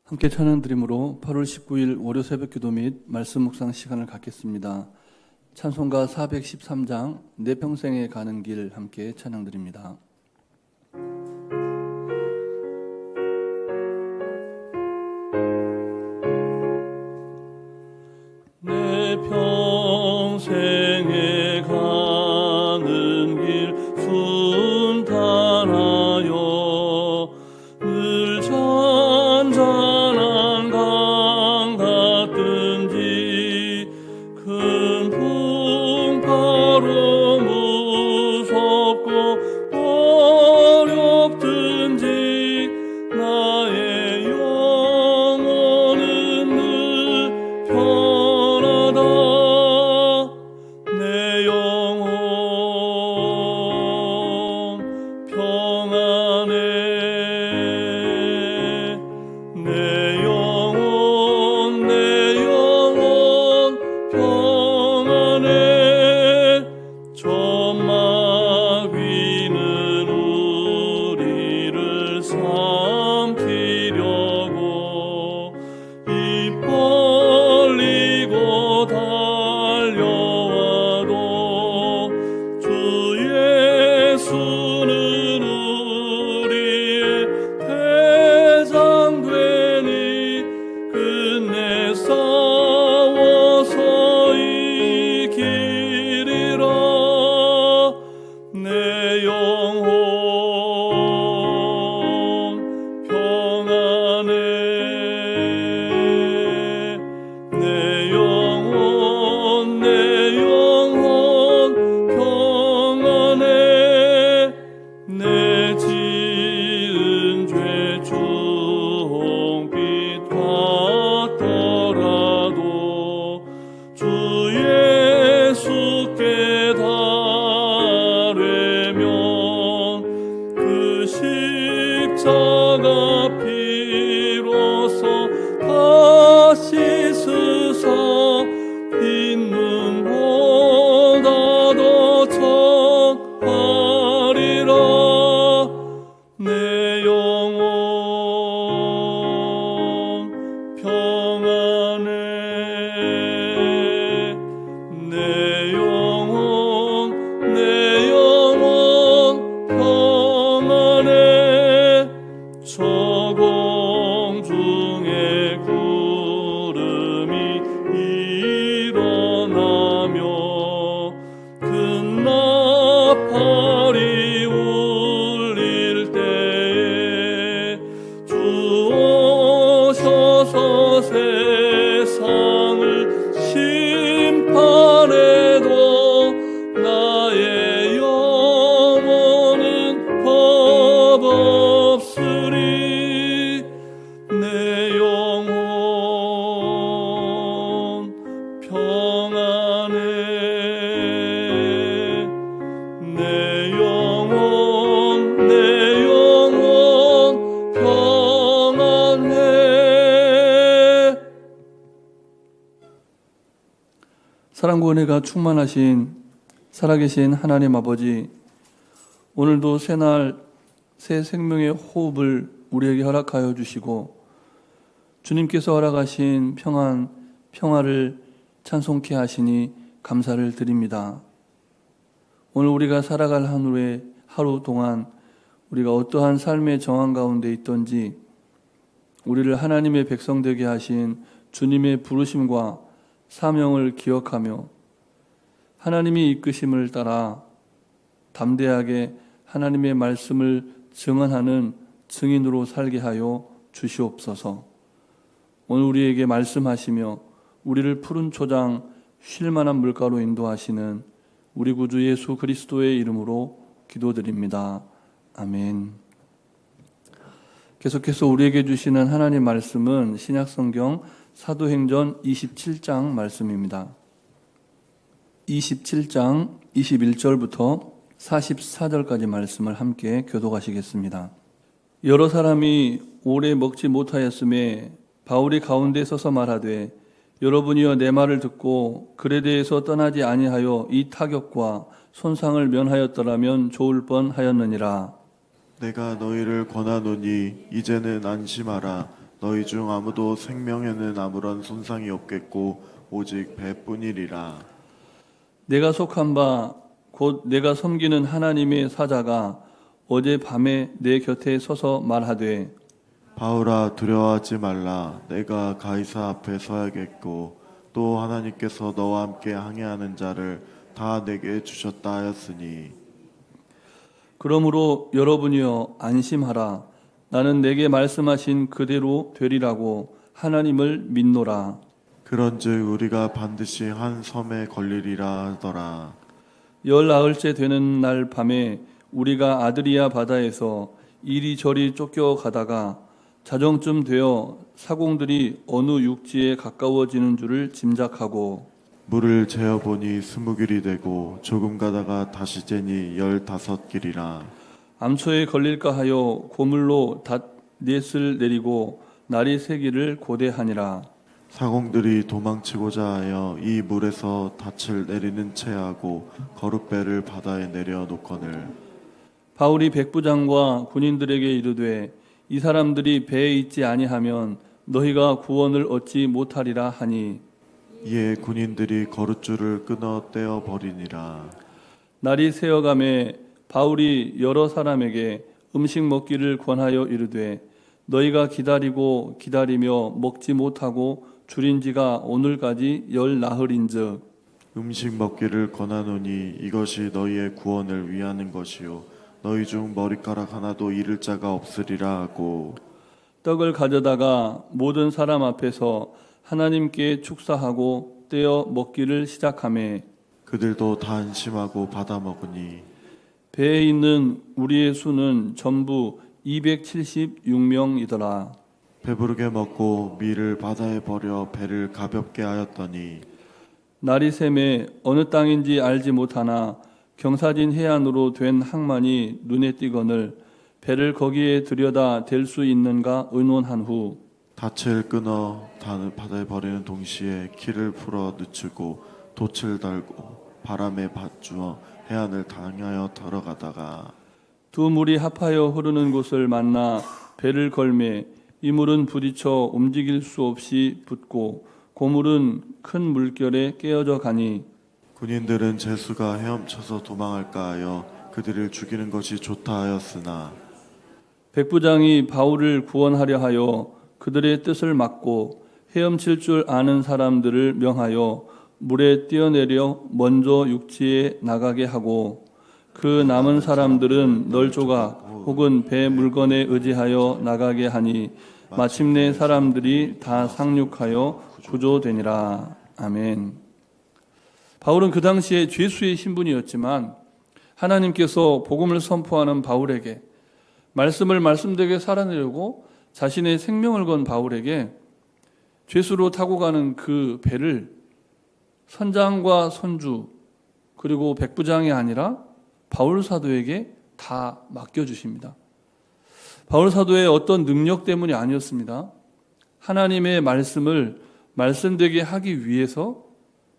함께 찬양 드림으로 8월 19일 월요 새벽 기도 및 말씀 묵상 시간을 갖겠습니다. 찬송가 413장 내 평생에 가는 길 함께 찬양 드립니다. 내 평생에 가는 길 순탄하여 늘 잔잔한 강 같든지 큰 풍파로 무섭고 어렵든지 나의 영혼은 늘 편하다. 내 영혼 평안해. 내 영혼 평안해. 천막 위는 우리를 삼키려고 입 벌리고 달려와도 주 예수는 우리의 대장 되니 끝내 싸워서 이기리라. 내 영혼 평안해. 내 영혼 평안해. 내 지은 죄 종빛 같더라도 주 예수께 달래면 그 십자가 피로써 다 씻으사 빈 눈보다 더 청하리라. 내 영혼 평안해. 내 영혼 평안해. 저공 중에 구름이 일어나며 큰 나팔이 울릴 때에 주 오셔서 세상을 심판해도 나의 영혼은 겁 없으리. 내 영혼 평안해. 내 영혼 평안해. 사랑과 은혜가 충만하신 살아계신 하나님 아버지, 오늘도 새날 새 생명의 호흡을 우리에게 허락하여 주시고 주님께서 허락하신 평화를 찬송케 하시니 감사를 드립니다. 오늘 우리가 살아갈 하루 동안 우리가 어떠한 삶의 정황 가운데 있던지 우리를 하나님의 백성 되게 하신 주님의 부르심과 사명을 기억하며 하나님이 이끄심을 따라 담대하게 하나님의 말씀을 증언하는 증인으로 살게 하여 주시옵소서. 오늘 우리에게 말씀하시며 우리를 푸른 초장 쉴 만한 물가로 인도하시는 우리 구주 예수 그리스도의 이름으로 기도드립니다. 아멘. 계속해서 우리에게 주시는 하나님 말씀은 신약성경 사도행전 27장 말씀입니다. 27장 21절부터 44절까지 말씀을 함께 교독하시겠습니다. 여러 사람이 오래 먹지 못하였음에 바울이 가운데 서서 말하되 여러분이여 내 말을 듣고 글에 대해서 떠나지 아니하여 이 타격과 손상을 면하였더라면 좋을 뻔하였느니라. 내가 너희를 권하노니 이제는 안심하라. 너희 중 아무도 생명에는 아무런 손상이 없겠고 오직 배뿐이리라. 내가 속한 바 곧 내가 섬기는 하나님의 사자가 어제 밤에 내 곁에 서서 말하되 바울아 두려워하지 말라. 내가 가이사 앞에 서야겠고 또 하나님께서 너와 함께 항해하는 자를 다 내게 주셨다 하였으니 그러므로 여러분이여 안심하라. 나는 내게 말씀하신 그대로 되리라고 하나님을 믿노라. 그런즉 우리가 반드시 한 섬에 걸리리라 하더라. 19일째 되는 날 밤에 우리가 아드리아 바다에서 이리저리 쫓겨가다가 자정쯤 되어 사공들이 어느 육지에 가까워지는 줄을 짐작하고 물을 재어보니 20길이 되고 조금 가다가 다시 재니 15길이라. 암초에 걸릴까 하여 고물로 닷넷을 내리고 날이 새기를 고대하니라. 사공들이 도망치고자 하여 이 물에서 닻을 내리는 채하고 거룻배를 바다에 내려 놓거늘 바울이 백부장과 군인들에게 이르되 이 사람들이 배에 있지 아니하면 너희가 구원을 얻지 못하리라 하니 이에 군인들이 거룻줄을 끊어 떼어 버리니라. 날이 새어가매 바울이 여러 사람에게 음식 먹기를 권하여 이르되 너희가 기다리고 기다리며 먹지 못하고 줄인 지가 오늘까지 10나흘인즉 음식 먹기를 권하노니 이것이 너희의 구원을 위하는 것이요 너희 중 머리카락 하나도 잃을 자가 없으리라 하고 떡을 가져다가 모든 사람 앞에서 하나님께 축사하고 떼어 먹기를 시작하매 그들도 다 안심하고 받아 먹으니 배에 있는 우리의 수는 전부 276명이더라. 배부르게 먹고 밀을 바다에 버려 배를 가볍게 하였더니 날이 새매 어느 땅인지 알지 못하나 경사진 해안으로 된 항만이 눈에 띄거늘 배를 거기에 들여다 댈 수 있는가 의논한 후 닻을 끊어 바다에 버리는 동시에 키를 풀어 늦추고 돛을 달고 바람에 받주어 해안을 당하여 들어가다가 두 물이 합하여 흐르는 곳을 만나 배를 걸매 이 물은 부딪혀 움직일 수 없이 붙고 고물은 큰 물결에 깨어져 가니 군인들은 제수가 헤엄쳐서 도망할까 하여 그들을 죽이는 것이 좋다 하였으나 백부장이 바울을 구원하려 하여 그들의 뜻을 막고 헤엄칠 줄 아는 사람들을 명하여 물에 뛰어내려 먼저 육지에 나가게 하고 그 남은 사람들은 널조각 혹은 배 물건에 의지하여 나가게 하니 마침내 사람들이 다 상륙하여 구조되니라. 아멘. 바울은 그 당시에 죄수의 신분이었지만 하나님께서 복음을 선포하는 바울에게 말씀을 말씀되게 살아내려고 자신의 생명을 건 바울에게 죄수로 타고 가는 그 배를 선장과 선주 그리고 백부장이 아니라 바울 사도에게 다 맡겨주십니다. 바울 사도의 어떤 능력 때문이 아니었습니다. 하나님의 말씀을 말씀되게 하기 위해서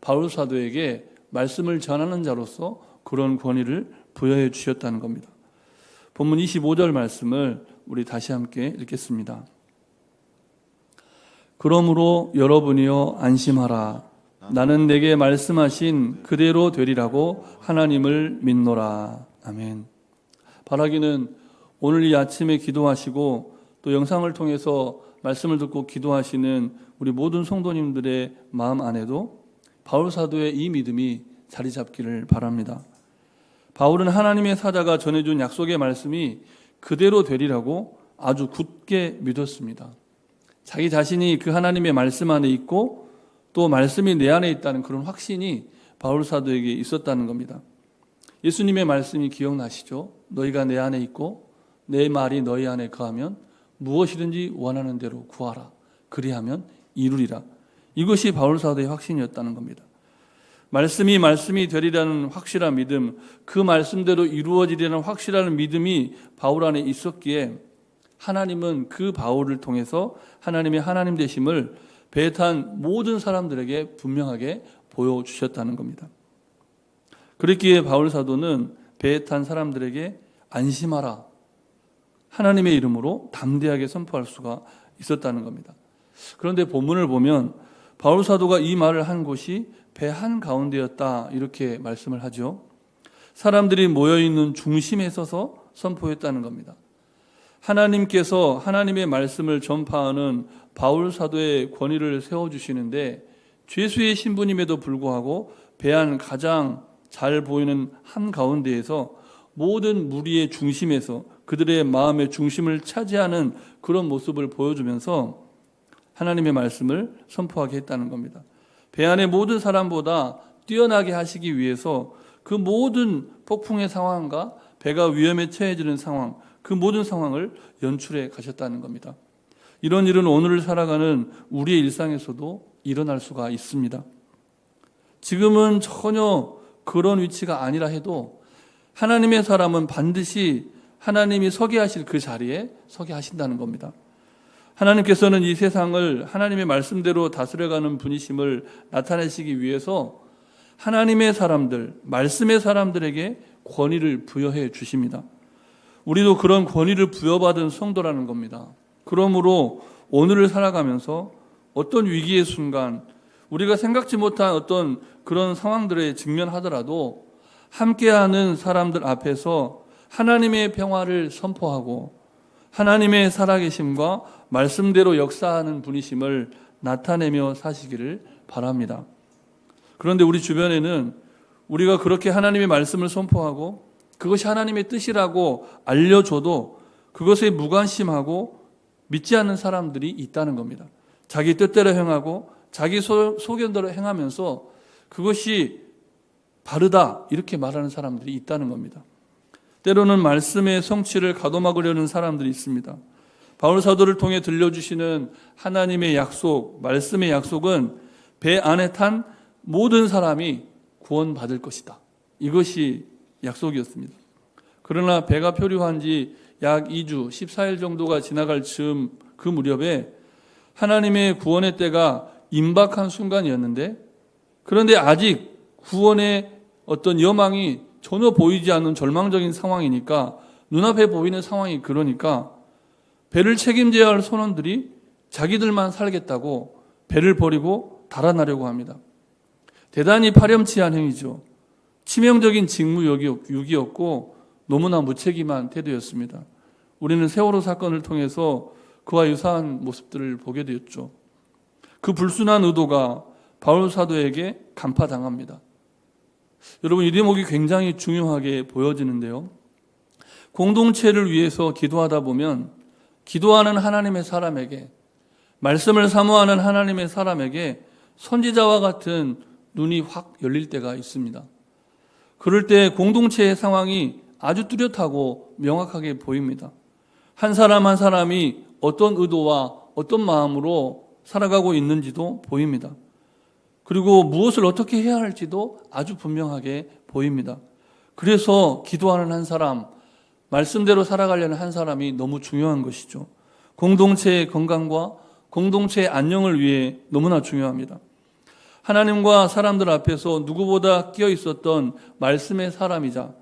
바울 사도에게 말씀을 전하는 자로서 그런 권위를 부여해 주셨다는 겁니다. 본문 25절 말씀을 우리 다시 함께 읽겠습니다. 그러므로 여러분이여 안심하라. 나는 내게 말씀하신 그대로 되리라고 하나님을 믿노라. 아멘. 바라기는 오늘 이 아침에 기도하시고 또 영상을 통해서 말씀을 듣고 기도하시는 우리 모든 성도님들의 마음 안에도 바울 사도의 이 믿음이 자리 잡기를 바랍니다. 바울은 하나님의 사자가 전해준 약속의 말씀이 그대로 되리라고 아주 굳게 믿었습니다. 자기 자신이 그 하나님의 말씀 안에 있고 또 말씀이 내 안에 있다는 그런 확신이 바울 사도에게 있었다는 겁니다. 예수님의 말씀이 기억나시죠? 너희가 내 안에 있고 내 말이 너희 안에 거하면 무엇이든지 원하는 대로 구하라. 그리하면 이루리라. 이것이 바울 사도의 확신이었다는 겁니다. 말씀이 되리라는 확실한 믿음, 그 말씀대로 이루어지리라는 확실한 믿음이 바울 안에 있었기에 하나님은 그 바울을 통해서 하나님의 하나님 되심을 배에 탄 모든 사람들에게 분명하게 보여주셨다는 겁니다. 그랬기에 바울 사도는 배에 탄 사람들에게 안심하라. 하나님의 이름으로 담대하게 선포할 수가 있었다는 겁니다. 그런데 본문을 보면 바울 사도가 이 말을 한 곳이 배 한가운데였다 이렇게 말씀을 하죠. 사람들이 모여있는 중심에 서서 선포했다는 겁니다. 하나님께서 하나님의 말씀을 전파하는 바울 사도의 권위를 세워주시는데 죄수의 신분임에도 불구하고 배 안 가장 잘 보이는 한가운데에서 모든 무리의 중심에서 그들의 마음의 중심을 차지하는 그런 모습을 보여주면서 하나님의 말씀을 선포하게 했다는 겁니다. 배 안의 모든 사람보다 뛰어나게 하시기 위해서 그 모든 폭풍의 상황과 배가 위험에 처해지는 상황, 그 모든 상황을 연출해 가셨다는 겁니다. 이런 일은 오늘을 살아가는 우리의 일상에서도 일어날 수가 있습니다. 지금은 전혀 그런 위치가 아니라 해도 하나님의 사람은 반드시 하나님이 서게 하실 그 자리에 서게 하신다는 겁니다. 하나님께서는 이 세상을 하나님의 말씀대로 다스려가는 분이심을 나타내시기 위해서 하나님의 사람들, 말씀의 사람들에게 권위를 부여해 주십니다. 우리도 그런 권위를 부여받은 성도라는 겁니다. 그러므로 오늘을 살아가면서 어떤 위기의 순간, 우리가 생각지 못한 어떤 그런 상황들에 직면하더라도 함께하는 사람들 앞에서 하나님의 평화를 선포하고 하나님의 살아계심과 말씀대로 역사하는 분이심을 나타내며 사시기를 바랍니다. 그런데 우리 주변에는 우리가 그렇게 하나님의 말씀을 선포하고 그것이 하나님의 뜻이라고 알려줘도 그것에 무관심하고 믿지 않는 사람들이 있다는 겁니다. 자기 뜻대로 행하고 자기 소견대로 행하면서 그것이 바르다 이렇게 말하는 사람들이 있다는 겁니다. 때로는 말씀의 성취를 가로막으려는 사람들이 있습니다. 바울 사도를 통해 들려주시는 하나님의 약속, 말씀의 약속은 배 안에 탄 모든 사람이 구원받을 것이다. 이것이 약속이었습니다. 그러나 배가 표류한 지 약 2주, 14일 정도가 지나갈 즈음 그 무렵에 하나님의 구원의 때가 임박한 순간이었는데 그런데 아직 구원의 어떤 여망이 전혀 보이지 않는 절망적인 상황이니까 눈앞에 보이는 상황이 그러니까 배를 책임져야 할 선원들이 자기들만 살겠다고 배를 버리고 달아나려고 합니다. 대단히 파렴치한 행위죠. 치명적인 직무유기였고 너무나 무책임한 태도였습니다. 우리는 세월호 사건을 통해서 그와 유사한 모습들을 보게 되었죠. 그 불순한 의도가 바울 사도에게 간파당합니다. 여러분, 이 대목이 굉장히 중요하게 보여지는데요. 공동체를 위해서 기도하다 보면 기도하는 하나님의 사람에게, 말씀을 사모하는 하나님의 사람에게 선지자와 같은 눈이 확 열릴 때가 있습니다. 그럴 때 공동체의 상황이 아주 뚜렷하고 명확하게 보입니다. 한 사람 한 사람이 어떤 의도와 어떤 마음으로 살아가고 있는지도 보입니다. 그리고 무엇을 어떻게 해야 할지도 아주 분명하게 보입니다. 그래서 기도하는 한 사람, 말씀대로 살아가려는 한 사람이 너무 중요한 것이죠. 공동체의 건강과 공동체의 안녕을 위해 너무나 중요합니다. 하나님과 사람들 앞에서 누구보다 끼어 있었던 말씀의 사람이자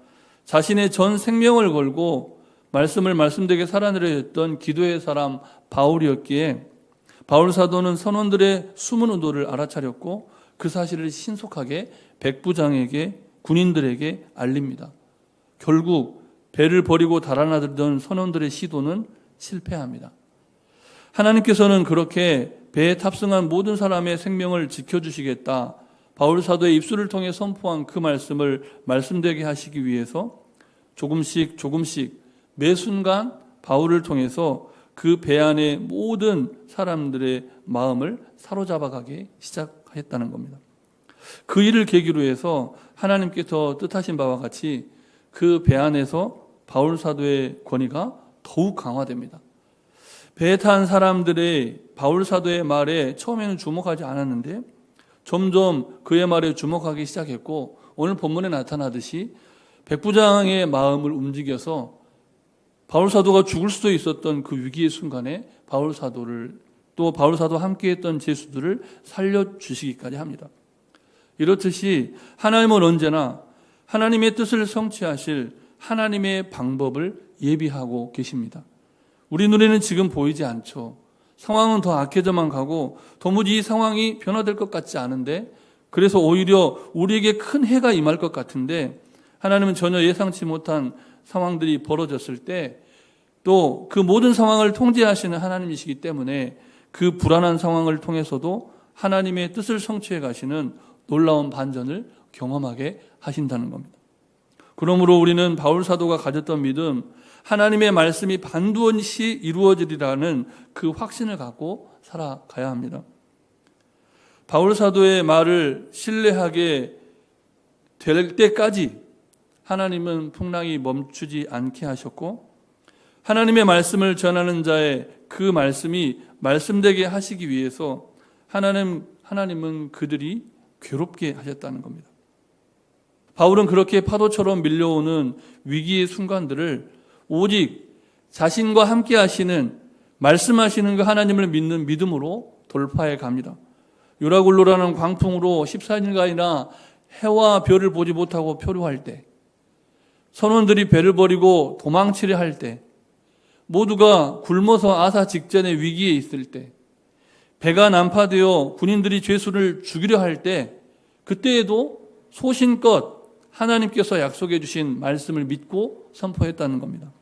자신의 전 생명을 걸고 말씀을 말씀되게 살아내려 했던 기도의 사람 바울이었기에 바울 사도는 선원들의 숨은 의도를 알아차렸고 그 사실을 신속하게 백부장에게, 군인들에게 알립니다. 결국 배를 버리고 달아나들던 선원들의 시도는 실패합니다. 하나님께서는 그렇게 배에 탑승한 모든 사람의 생명을 지켜주시겠다, 바울 사도의 입술을 통해 선포한 그 말씀을 말씀되게 하시기 위해서 조금씩 매 순간 바울을 통해서 그 배 안의 모든 사람들의 마음을 사로잡아가기 시작했다는 겁니다. 그 일을 계기로 해서 하나님께서 뜻하신 바와 같이 그 배 안에서 바울 사도의 권위가 더욱 강화됩니다. 배에 탄 사람들의 바울 사도의 말에 처음에는 주목하지 않았는데 점점 그의 말에 주목하기 시작했고 오늘 본문에 나타나듯이 백부장의 마음을 움직여서 바울 사도가 죽을 수도 있었던 그 위기의 순간에 바울 사도를 또 바울 사도와 함께했던 제수들을 살려주시기까지 합니다. 이렇듯이 하나님은 언제나 하나님의 뜻을 성취하실 하나님의 방법을 예비하고 계십니다. 우리 눈에는 지금 보이지 않죠. 상황은 더 악해져만 가고 도무지 이 상황이 변화될 것 같지 않은데, 그래서 오히려 우리에게 큰 해가 임할 것 같은데 하나님은 전혀 예상치 못한 상황들이 벌어졌을 때 또 그 모든 상황을 통제하시는 하나님이시기 때문에 그 불안한 상황을 통해서도 하나님의 뜻을 성취해 가시는 놀라운 반전을 경험하게 하신다는 겁니다. 그러므로 우리는 바울 사도가 가졌던 믿음, 하나님의 말씀이 반드시 이루어지리라는 그 확신을 갖고 살아가야 합니다. 바울 사도의 말을 신뢰하게 될 때까지 하나님은 풍랑이 멈추지 않게 하셨고, 하나님의 말씀을 전하는 자의 그 말씀이 말씀되게 하시기 위해서 하나님은 그들이 괴롭게 하셨다는 겁니다. 바울은 그렇게 파도처럼 밀려오는 위기의 순간들을 오직 자신과 함께 하시는, 말씀하시는 그 하나님을 믿는 믿음으로 돌파해 갑니다. 유라굴로라는 광풍으로 14일간이나 해와 별을 보지 못하고 표류할 때, 선원들이 배를 버리고 도망치려 할 때, 모두가 굶어서 아사 직전의 위기에 있을 때, 배가 난파되어 군인들이 죄수를 죽이려 할 때, 그때에도 소신껏 하나님께서 약속해 주신 말씀을 믿고 선포했다는 겁니다.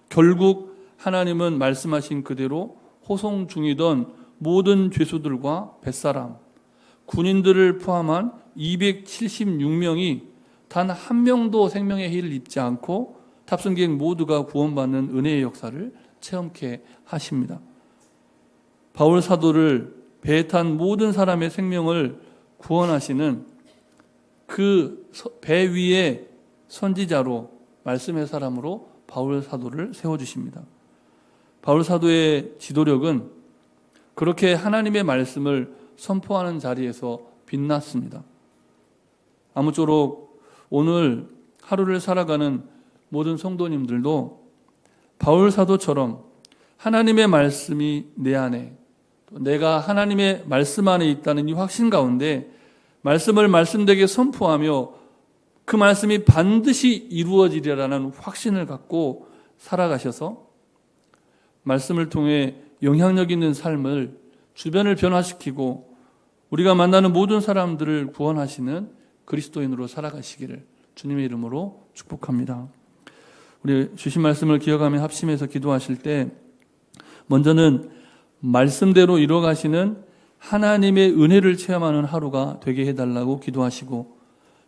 결국 하나님은 말씀하신 그대로 호송 중이던 모든 죄수들과 뱃사람, 군인들을 포함한 276명이 단 한 명도 생명의 해를 입지 않고 탑승객 모두가 구원받는 은혜의 역사를 체험케 하십니다. 바울 사도를 배에 탄 모든 사람의 생명을 구원하시는 그 배 위에 선지자로, 말씀의 사람으로 바울 사도를 세워주십니다. 바울 사도의 지도력은 그렇게 하나님의 말씀을 선포하는 자리에서 빛났습니다. 아무쪼록 오늘 하루를 살아가는 모든 성도님들도 바울 사도처럼 하나님의 말씀이 내 안에, 또 내가 하나님의 말씀 안에 있다는 이 확신 가운데 말씀을 말씀되게 선포하며 그 말씀이 반드시 이루어지리라는 확신을 갖고 살아가셔서 말씀을 통해 영향력 있는 삶을, 주변을 변화시키고 우리가 만나는 모든 사람들을 구원하시는 그리스도인으로 살아가시기를 주님의 이름으로 축복합니다. 우리 주신 말씀을 기억하며 합심해서 기도하실 때 먼저는 말씀대로 이루어가시는 하나님의 은혜를 체험하는 하루가 되게 해달라고 기도하시고,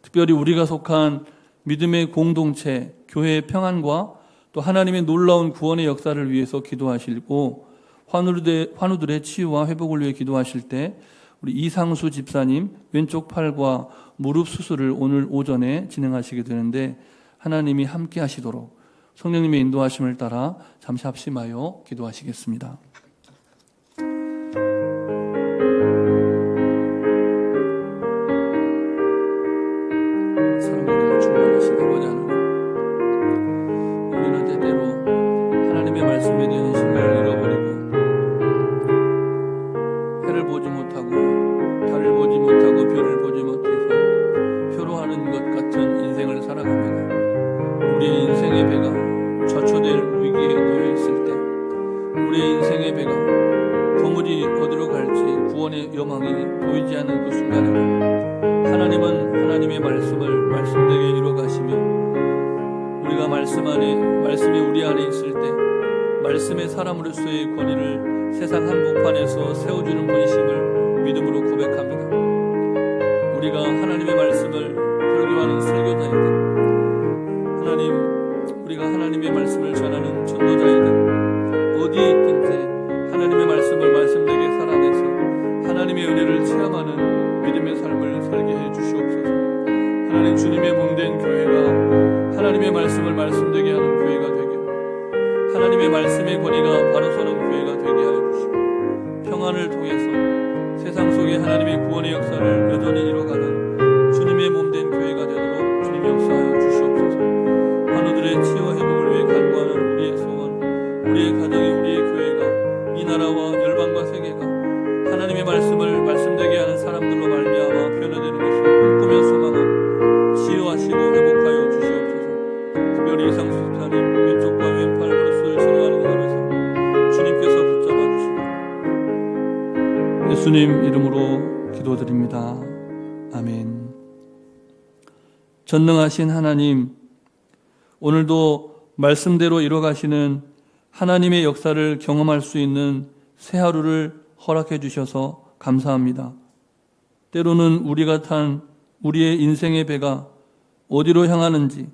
특별히 우리가 속한 믿음의 공동체, 교회의 평안과 또 하나님의 놀라운 구원의 역사를 위해서 기도하시고, 환우들의 치유와 회복을 위해 기도하실 때 우리 이상수 집사님 왼쪽 팔과 무릎 수술을 오늘 오전에 진행하시게 되는데 하나님이 함께 하시도록 성령님의 인도하심을 따라 잠시 합심하여 기도하시겠습니다. 사랑으로 충만하신 아버지 하나님, 우리는 때때로 하나님의 말씀에 대한 신뢰를 잃어버리고 해를 보지 못하고 달을 보지 못하고 별을 보지 못해서 표로하는 것 같은 인생을 살아갑니다. 우리의 인생의 배가 좌초될 위기에 놓여 있을 때, 우리의 인생의 배가 도무지 어디로 갈지 구원의 여망이 보이지 않는 그 순간에 하나님은 하나님의 말씀을 말씀되게 이루어가시며 우리가 말씀 안에, 말씀이 우리 안에 있을 때 말씀의 사람으로서의 권위를 세상 한복판에서 세워주는 분이심을 믿음으로 고백합니다. 우리가 하나님의 말씀을 설교하는 설교자이든 우리가 하나님의 말씀을 전하는 전도자이든 어디에 있든지 하나님의 말씀을 말씀되게 살아내서 하나님의 은혜를 체험하는 믿음의 삶을 살게 해 주시옵소서. 하나님, 주님의 몸된 교회가 하나님의 말씀을 말씀되게 하는 교회가 되게, 하나님의 말씀의 권위가 바로 서는 교회가 되게 하여 주시고, 평안을 통해서 세상 속에 하나님의 구원의 역사를 여전히 이뤄가는 주님의 몸된 교회가 되도록 주님 역사하여 주시옵소서. 환우들의 치유와 회복을 위해 간구하는 우리의 소원, 우리의 가정이, 우리의 교회가, 이 나라와 열방과 세계가 하나님의 말씀을 말씀되게 하는 사람들로 말미암아 변화되는 것을 꿈꾸며 소망하고 치유하시고 회복하여 주시옵소서. 특별히 이상수 집사님 왼쪽과 왼팔 무릎을 진행하는 하루에서 주님께서 붙잡아 주시고 예수님 이름으로 기도드립니다. 아멘. 전능하신 하나님, 오늘도 말씀대로 이뤄가시는 하나님의 역사를 경험할 수 있는 새 하루를 허락해 주셔서 감사합니다. 때로는 우리가 탄 우리의 인생의 배가 어디로 향하는지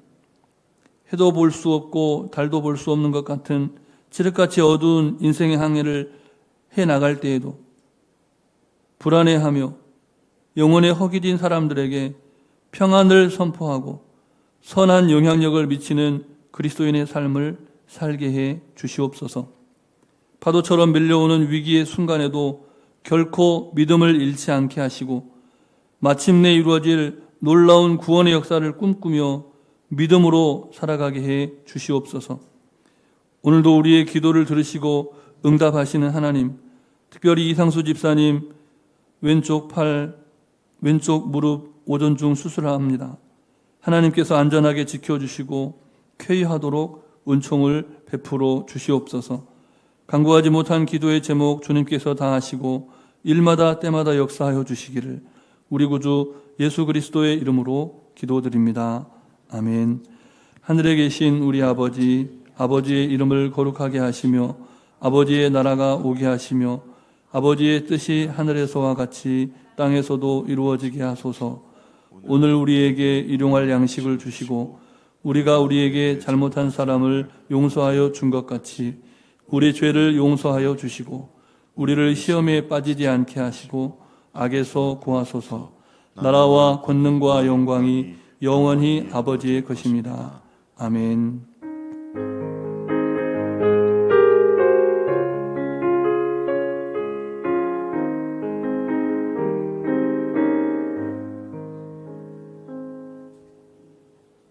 해도 볼 수 없고 달도 볼 수 없는 것 같은 칠흑같이 어두운 인생의 항해를 해나갈 때에도 불안해하며 영혼에 허기진 사람들에게 평안을 선포하고 선한 영향력을 미치는 그리스도인의 삶을 살게 해 주시옵소서. 파도처럼 밀려오는 위기의 순간에도 결코 믿음을 잃지 않게 하시고 마침내 이루어질 놀라운 구원의 역사를 꿈꾸며 믿음으로 살아가게 해 주시옵소서. 오늘도 우리의 기도를 들으시고 응답하시는 하나님, 특별히 이상수 집사님 왼쪽 팔, 왼쪽 무릎 오전중 수술합니다. 하나님께서 안전하게 지켜주시고 쾌유하도록 은총을 베풀어 주시옵소서. 간구하지 못한 기도의 제목 주님께서 다 하시고 일마다 때마다 역사하여 주시기를 우리 구주 예수 그리스도의 이름으로 기도드립니다. 아멘. 하늘에 계신 우리 아버지, 아버지의 이름을 거룩하게 하시며 아버지의 나라가 오게 하시며 아버지의 뜻이 하늘에서와 같이 땅에서도 이루어지게 하소서. 오늘 우리에게 일용할 양식을 주시고 우리가 우리에게 잘못한 사람을 용서하여 준 것 같이 우리 죄를 용서하여 주시고 우리를 시험에 빠지지 않게 하시고 악에서 구하소서. 나라와 권능과 영광이 영원히 아버지의 것입니다. 아멘.